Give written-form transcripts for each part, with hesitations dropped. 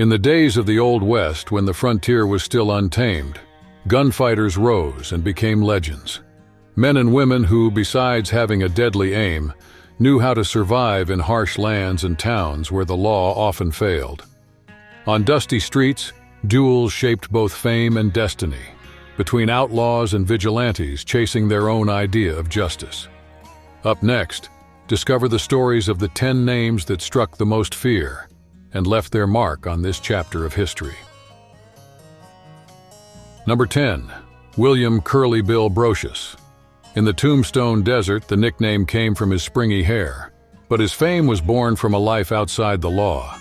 In the days of the Old West, when the frontier was still untamed, gunfighters rose and became legends. Men and women who, besides having a deadly aim, knew how to survive in harsh lands and towns where the law often failed. On dusty streets, duels shaped both fame and destiny, between outlaws and vigilantes chasing their own idea of justice. Up next, discover the stories of the 10 names that struck the most fear and left their mark on this chapter of history. Number 10. William Curly Bill Brochious. In the Tombstone Desert, the nickname came from his springy hair, but his fame was born from a life outside the law.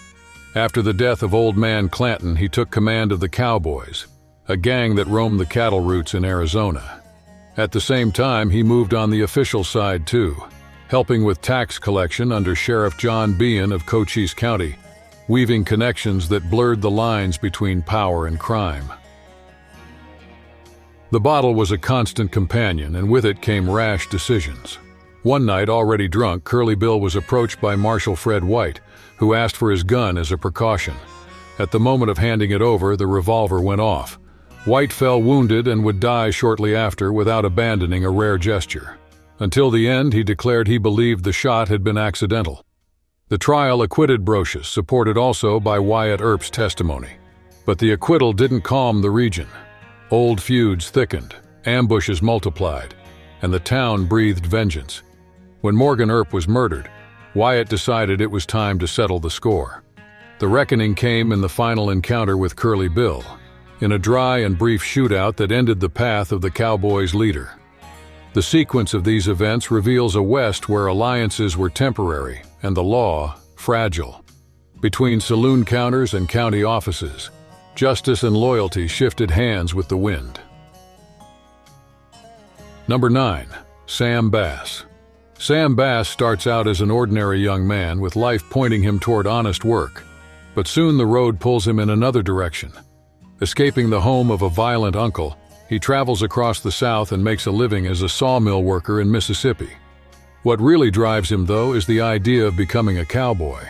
After the death of Old Man Clanton, he took command of the Cowboys, a gang that roamed the cattle routes in Arizona. At the same time, he moved on the official side too, helping with tax collection under Sheriff John Behan of Cochise County, weaving connections that blurred the lines between power and crime. The bottle was a constant companion, and with it came rash decisions. One night, already drunk, Curly Bill was approached by Marshal Fred White, who asked for his gun as a precaution. At the moment of handing it over, the revolver went off. White fell wounded and would die shortly after without abandoning a rare gesture. Until the end, he declared he believed the shot had been accidental. The trial acquitted Brochious, supported also by Wyatt Earp's testimony. But the acquittal didn't calm the region. Old feuds thickened, ambushes multiplied, and the town breathed vengeance. When Morgan Earp was murdered, Wyatt decided it was time to settle the score. The reckoning came in the final encounter with Curly Bill, in a dry and brief shootout that ended the path of the Cowboys' leader. The sequence of these events reveals a West where alliances were temporary and the law fragile. Between saloon counters and county offices, justice and loyalty shifted hands with the wind. Number 9. Sam Bass. Sam Bass starts out as an ordinary young man with life pointing him toward honest work, but soon the road pulls him in another direction. Escaping the home of a violent uncle, he travels across the South and makes a living as a sawmill worker in Mississippi. What really drives him, though, is the idea of becoming a cowboy.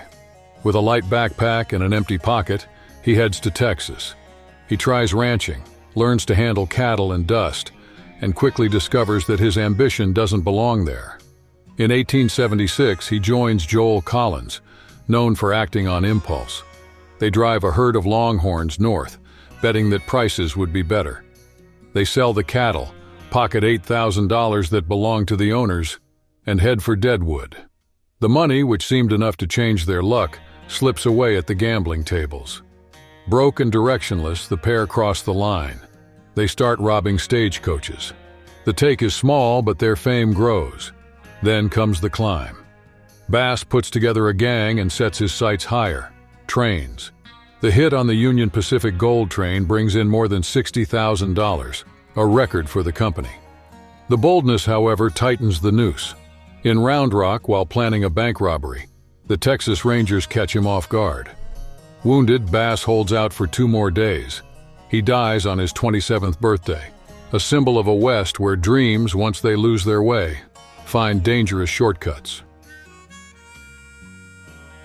With a light backpack and an empty pocket, he heads to Texas. He tries ranching, learns to handle cattle and dust, and quickly discovers that his ambition doesn't belong there. In 1876, he joins Joel Collins, known for acting on impulse. They drive a herd of longhorns north, betting that prices would be better. They sell the cattle, pocket $8,000 that belong to the owners, and head for Deadwood. The money, which seemed enough to change their luck, slips away at the gambling tables. Broke and directionless, the pair cross the line. They start robbing stagecoaches. The take is small, but their fame grows. Then comes the climb. Bass puts together a gang and sets his sights higher. Trains. The hit on the Union Pacific Gold Train brings in more than $60,000, a record for the company. The boldness, however, tightens the noose. In Round Rock, while planning a bank robbery, the Texas Rangers catch him off guard. Wounded, Bass holds out for 2 more days. He dies on his 27th birthday, a symbol of a West where dreams, once they lose their way, find dangerous shortcuts.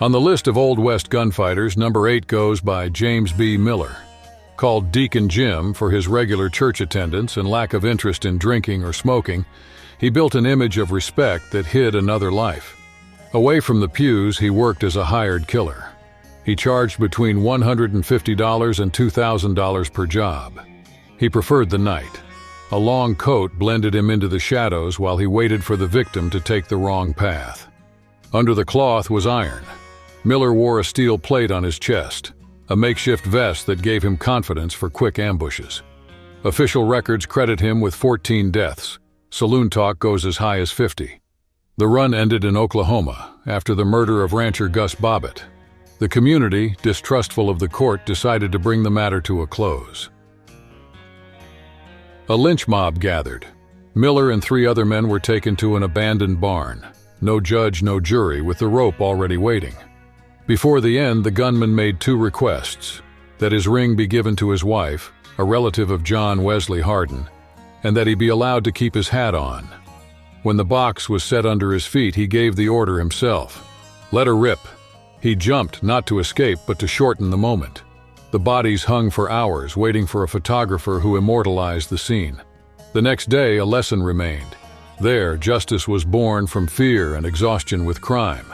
On the list of Old West gunfighters, number 8 goes by James B. Miller. Called Deacon Jim for his regular church attendance and lack of interest in drinking or smoking, he built an image of respect that hid another life. Away from the pews, he worked as a hired killer. He charged between $150 and $2,000 per job. He preferred the night. A long coat blended him into the shadows while he waited for the victim to take the wrong path. Under the cloth was iron. Miller wore a steel plate on his chest, a makeshift vest that gave him confidence for quick ambushes. Official records credit him with 14 deaths. Saloon talk goes as high as 50. The run ended in Oklahoma after the murder of rancher Gus Bobbitt. The community, distrustful of the court, decided to bring the matter to a close. A lynch mob gathered. Miller and 3 other men were taken to an abandoned barn. No judge, no jury, with the rope already waiting. Before the end, the gunman made 2 requests: that his ring be given to his wife, a relative of John Wesley Hardin, and that he be allowed to keep his hat on. When the box was set under his feet, he gave the order himself. Let her rip. He jumped, not to escape, but to shorten the moment. The bodies hung for hours, waiting for a photographer who immortalized the scene. The next day, a lesson remained. There, justice was born from fear and exhaustion with crime.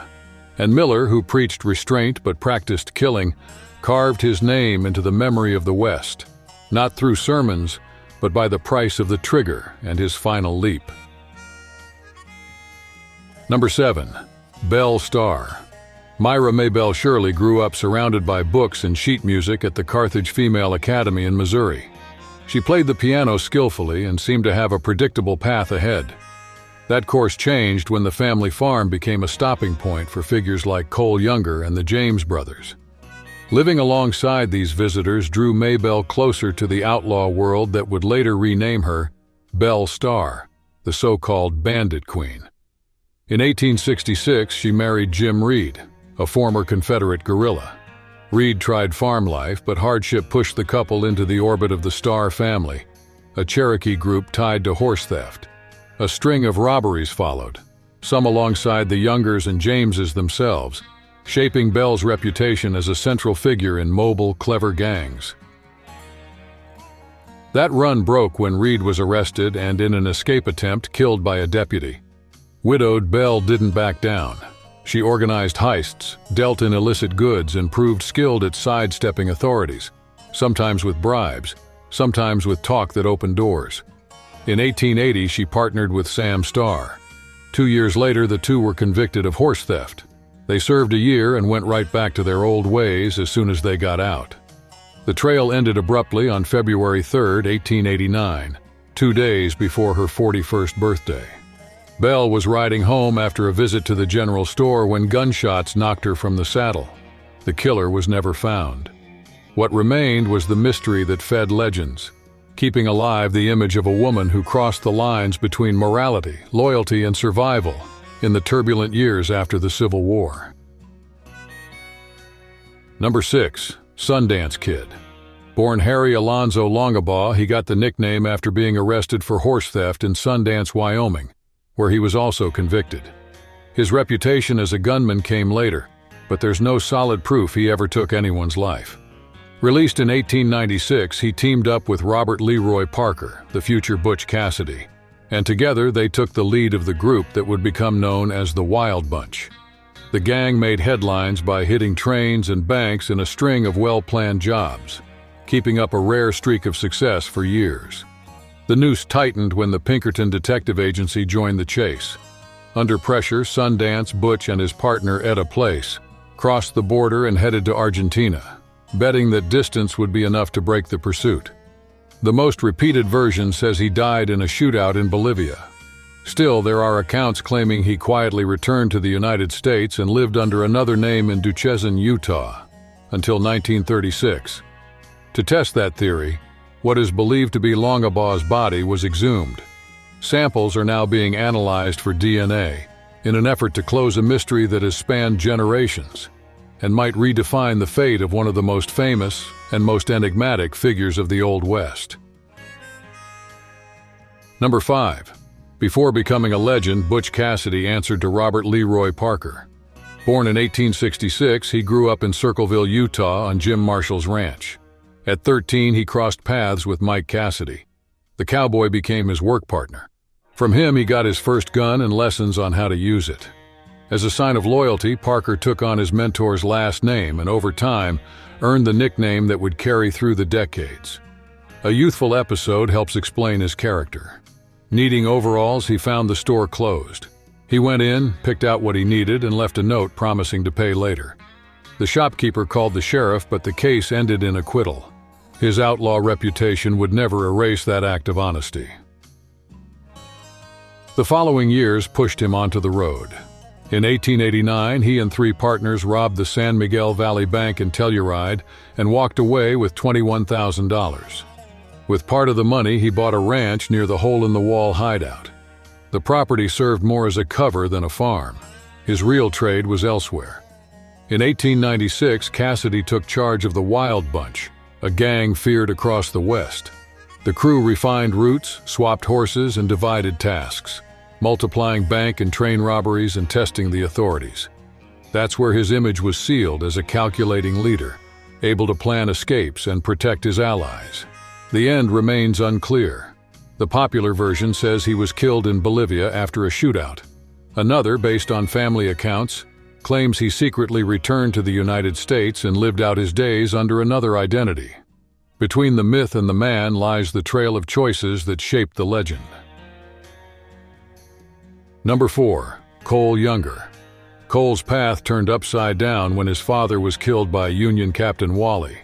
And Miller, who preached restraint but practiced killing, carved his name into the memory of the West, not through sermons, but by the price of the trigger and his final leap. Number 7. Belle Starr. Myra Maybelle Shirley grew up surrounded by books and sheet music at the Carthage Female Academy in Missouri. She played the piano skillfully and seemed to have a predictable path ahead. That course changed when the family farm became a stopping point for figures like Cole Younger and the James brothers. Living alongside these visitors drew Maybelle closer to the outlaw world that would later rename her Belle Starr, the so-called Bandit Queen. In 1866, she married Jim Reed, a former Confederate guerrilla. Reed tried farm life, but hardship pushed the couple into the orbit of the Starr family, a Cherokee group tied to horse theft. A string of robberies followed, some alongside the Youngers and Jameses themselves, shaping Belle's reputation as a central figure in mobile, clever gangs. That run broke when Reed was arrested and, in an escape attempt, killed by a deputy. Widowed, Belle didn't back down. She organized heists, dealt in illicit goods, and proved skilled at sidestepping authorities, sometimes with bribes, sometimes with talk that opened doors. In 1880, she partnered with Sam Starr. 2 years later, the two were convicted of horse theft. They served a year and went right back to their old ways as soon as they got out. The trail ended abruptly on February 3, 1889, 2 days before her 41st birthday. Belle was riding home after a visit to the general store when gunshots knocked her from the saddle. The killer was never found. What remained was the mystery that fed legends, keeping alive the image of a woman who crossed the lines between morality, loyalty, and survival in the turbulent years after the Civil War. Number 6. Sundance Kid. Born Harry Alonzo Longabaugh, he got the nickname after being arrested for horse theft in Sundance, Wyoming, where he was also convicted. His reputation as a gunman came later, but there's no solid proof he ever took anyone's life. Released in 1896, he teamed up with Robert Leroy Parker, the future Butch Cassidy, and together they took the lead of the group that would become known as the Wild Bunch. The gang made headlines by hitting trains and banks in a string of well-planned jobs, keeping up a rare streak of success for years. The noose tightened when the Pinkerton Detective Agency joined the chase. Under pressure, Sundance, Butch, and his partner Etta Place crossed the border and headed to Argentina, betting that distance would be enough to break the pursuit. The most repeated version says he died in a shootout in Bolivia. Still, there are accounts claiming he quietly returned to the United States and lived under another name in Duchesne, Utah, until 1936. To test that theory, what is believed to be Longabaugh's body was exhumed. Samples are now being analyzed for DNA in an effort to close a mystery that has spanned generations and might redefine the fate of one of the most famous and most enigmatic figures of the Old West. Number 5. Before becoming a legend, Butch Cassidy answered to Robert Leroy Parker. Born in 1866, he grew up in Circleville, Utah on Jim Marshall's ranch. At 13, he crossed paths with Mike Cassidy. The cowboy became his work partner. From him, he got his first gun and lessons on how to use it. As a sign of loyalty, Parker took on his mentor's last name and over time earned the nickname that would carry through the decades. A youthful episode helps explain his character. Needing overalls, he found the store closed. He went in, picked out what he needed, and left a note promising to pay later. The shopkeeper called the sheriff, but the case ended in acquittal. His outlaw reputation would never erase that act of honesty. The following years pushed him onto the road. In 1889, he and 3 partners robbed the San Miguel Valley Bank in Telluride and walked away with $21,000. With part of the money, he bought a ranch near the hole-in-the-wall hideout. The property served more as a cover than a farm. His real trade was elsewhere. In 1896, Cassidy took charge of the Wild Bunch, a gang feared across the West. The crew refined routes, swapped horses, and divided tasks, multiplying bank and train robberies and testing the authorities. That's where his image was sealed as a calculating leader, able to plan escapes and protect his allies. The end remains unclear. The popular version says he was killed in Bolivia after a shootout. Another, based on family accounts, claims he secretly returned to the United States and lived out his days under another identity. Between the myth and the man lies the trail of choices that shaped the legend. Number 4. Cole Younger. Cole's path turned upside down when his father was killed by Union Captain Wally.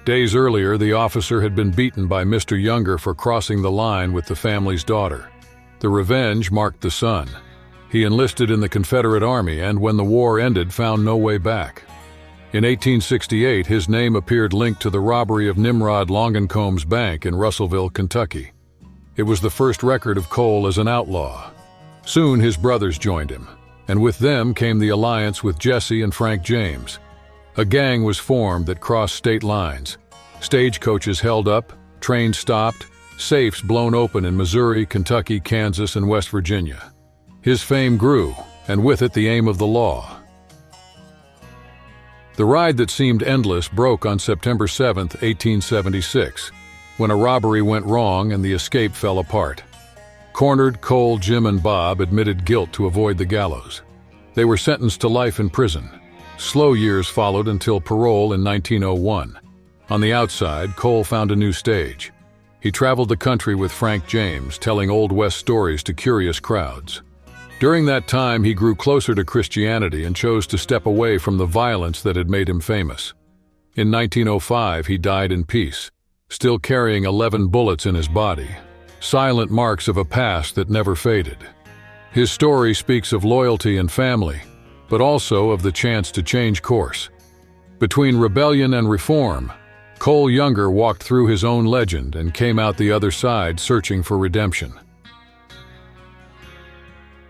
Days earlier, the officer had been beaten by Mr. Younger for crossing the line with the family's daughter. The revenge marked the son. He enlisted in the Confederate Army and, when the war ended, found no way back. In 1868, his name appeared linked to the robbery of Nimrod Longencombe's bank in Russellville, Kentucky. It was the first record of Cole as an outlaw. Soon his brothers joined him, and with them came the alliance with Jesse and Frank James. A gang was formed that crossed state lines. Stagecoaches held up, trains stopped, safes blown open in Missouri, Kentucky, Kansas, and West Virginia. His fame grew, and with it the aim of the law. The ride that seemed endless broke on September 7, 1876, when a robbery went wrong and the escape fell apart. Cornered, Cole, Jim, and Bob admitted guilt to avoid the gallows. They were sentenced to life in prison. Slow years followed until parole in 1901. On the outside, Cole found a new stage. He traveled the country with Frank James, telling Old West stories to curious crowds. During that time, he grew closer to Christianity and chose to step away from the violence that had made him famous. In 1905, he died in peace, still carrying 11 bullets in his body, silent marks of a past that never faded. His story speaks of loyalty and family, but also of the chance to change course. Between rebellion and reform, Cole Younger walked through his own legend and came out the other side searching for redemption.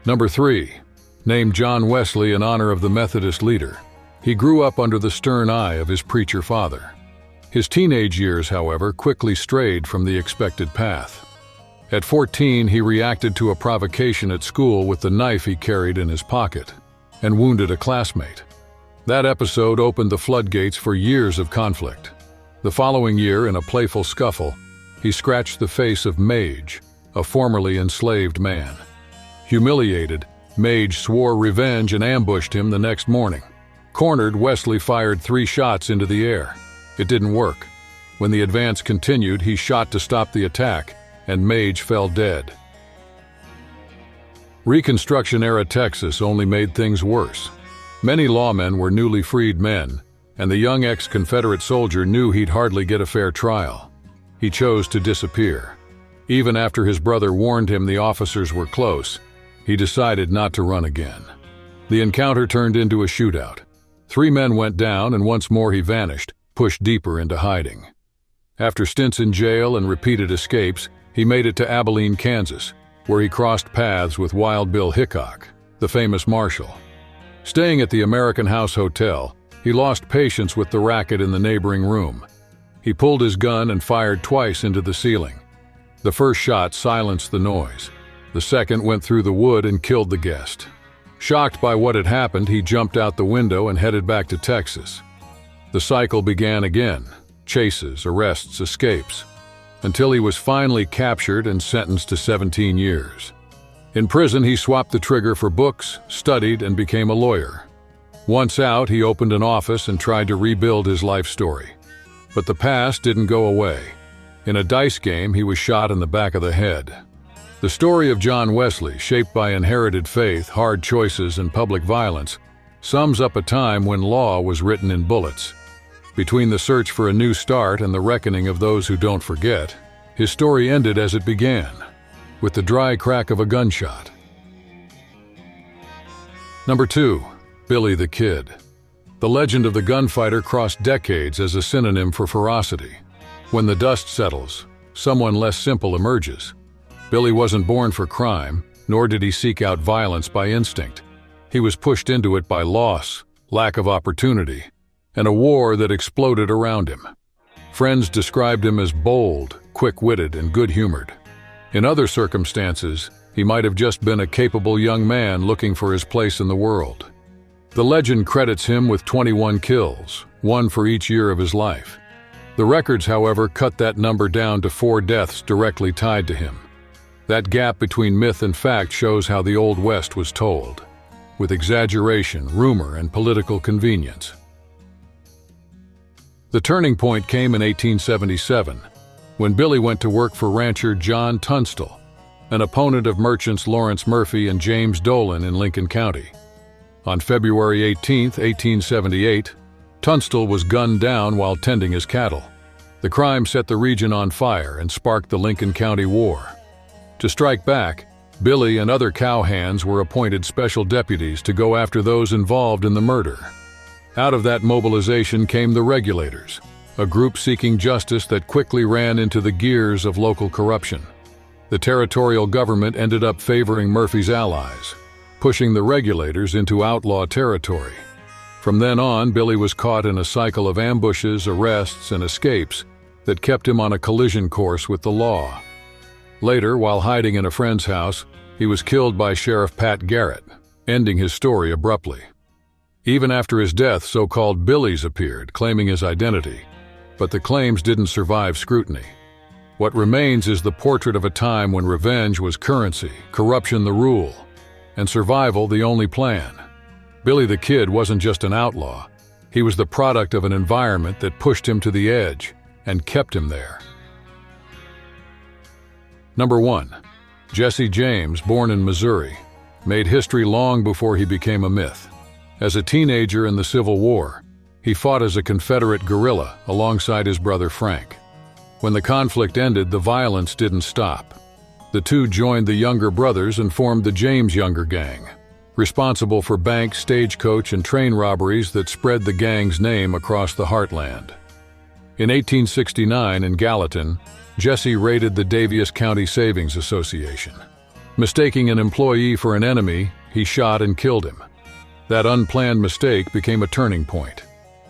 Number 3. Named John Wesley in honor of the Methodist leader. He grew up under the stern eye of his preacher father. His teenage years, however, quickly strayed from the expected path. At 14, he reacted to a provocation at school with the knife he carried in his pocket and wounded a classmate. That episode opened the floodgates for years of conflict. The following year, in a playful scuffle, he scratched the face of Mage, a formerly enslaved man. Humiliated, Mage swore revenge and ambushed him the next morning. Cornered, Wesley fired 3 shots into the air. It didn't work. When the advance continued, he shot to stop the attack, and Mage fell dead. Reconstruction-era Texas only made things worse. Many lawmen were newly freed men, and the young ex-Confederate soldier knew he'd hardly get a fair trial. He chose to disappear. Even after his brother warned him the officers were close, he decided not to run again. The encounter turned into a shootout. 3 men went down, and once more he vanished, pushed deeper into hiding. After stints in jail and repeated escapes, he made it to Abilene, Kansas, where he crossed paths with Wild Bill Hickok, the famous marshal. Staying at the American House Hotel, he lost patience with the racket in the neighboring room. He pulled his gun and fired twice into the ceiling. The first shot silenced the noise. The second went through the wood and killed the guest. Shocked by what had happened, he jumped out the window and headed back to Texas. The cycle began again: chases, arrests, escapes, until he was finally captured and sentenced to 17 years. In prison, he swapped the trigger for books, studied, and became a lawyer. Once out, he opened an office and tried to rebuild his life story. But the past didn't go away. In a dice game, he was shot in the back of the head. The story of John Wesley, shaped by inherited faith, hard choices, and public violence, sums up a time when law was written in bullets. Between the search for a new start and the reckoning of those who don't forget, his story ended as it began, with the dry crack of a gunshot. Number 2. Billy the Kid. The legend of the gunfighter crossed decades as a synonym for ferocity. When the dust settles, someone less simple emerges. Billy wasn't born for crime, nor did he seek out violence by instinct. He was pushed into it by loss, lack of opportunity, and a war that exploded around him. Friends described him as bold, quick-witted, and good-humored. In other circumstances, he might have just been a capable young man looking for his place in the world. The legend credits him with 21 kills, one for each year of his life. The records, however, cut that number down to 4 deaths directly tied to him. That gap between myth and fact shows how the Old West was told, with exaggeration, rumor, and political convenience. The turning point came in 1877, when Billy went to work for rancher John Tunstall, an opponent of merchants Lawrence Murphy and James Dolan in Lincoln County. On February 18, 1878, Tunstall was gunned down while tending his cattle. The crime set the region on fire and sparked the Lincoln County War. To strike back, Billy and other cowhands were appointed special deputies to go after those involved in the murder. Out of that mobilization came the Regulators, a group seeking justice that quickly ran into the gears of local corruption. The territorial government ended up favoring Murphy's allies, pushing the Regulators into outlaw territory. From then on, Billy was caught in a cycle of ambushes, arrests, and escapes that kept him on a collision course with the law. Later, while hiding in a friend's house, he was killed by Sheriff Pat Garrett, ending his story abruptly. Even after his death, so-called Billies appeared, claiming his identity, but the claims didn't survive scrutiny. What remains is the portrait of a time when revenge was currency, corruption the rule, and survival the only plan. Billy the Kid wasn't just an outlaw. He was the product of an environment that pushed him to the edge and kept him there. Number 1. Jesse James, born in Missouri, made history long before he became a myth. As a teenager in the Civil War, he fought as a Confederate guerrilla alongside his brother Frank. When the conflict ended, the violence didn't stop. The two joined the Younger Brothers and formed the James Younger Gang, responsible for bank, stagecoach, and train robberies that spread the gang's name across the heartland. In 1869, in Gallatin, Jesse raided the Daviess County Savings Association. Mistaking an employee for an enemy, he shot and killed him. That unplanned mistake became a turning point.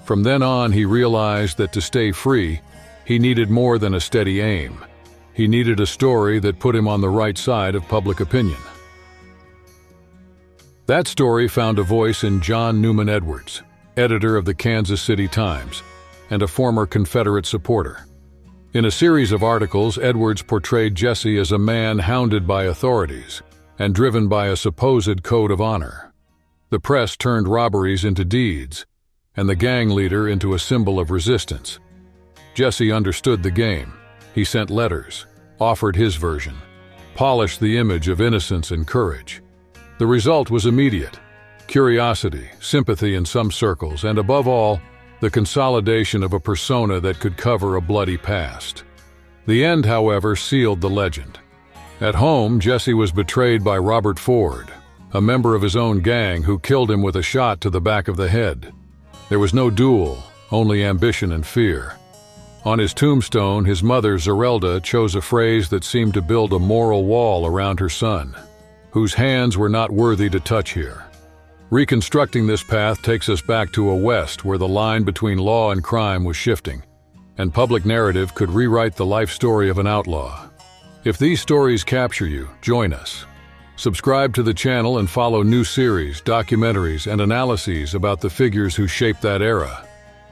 From then on, he realized that to stay free, he needed more than a steady aim. He needed a story that put him on the right side of public opinion. That story found a voice in John Newman Edwards, editor of the Kansas City Times, and a former Confederate supporter. In a series of articles, Edwards portrayed Jesse as a man hounded by authorities and driven by a supposed code of honor. The press turned robberies into deeds, and the gang leader into a symbol of resistance. Jesse understood the game. He sent letters, offered his version, polished the image of innocence and courage. The result was immediate: curiosity, sympathy in some circles, and above all, the consolidation of a persona that could cover a bloody past. The end, however, sealed the legend. At home, Jesse was betrayed by Robert Ford, a member of his own gang who killed him with a shot to the back of the head. There was no duel, only ambition and fear. On his tombstone, his mother, Zerelda, chose a phrase that seemed to build a moral wall around her son, whose hands were not worthy to touch here. Reconstructing this path takes us back to a West where the line between law and crime was shifting, and public narrative could rewrite the life story of an outlaw. If these stories capture you, join us. Subscribe to the channel and follow new series, documentaries, and analyses about the figures who shaped that era.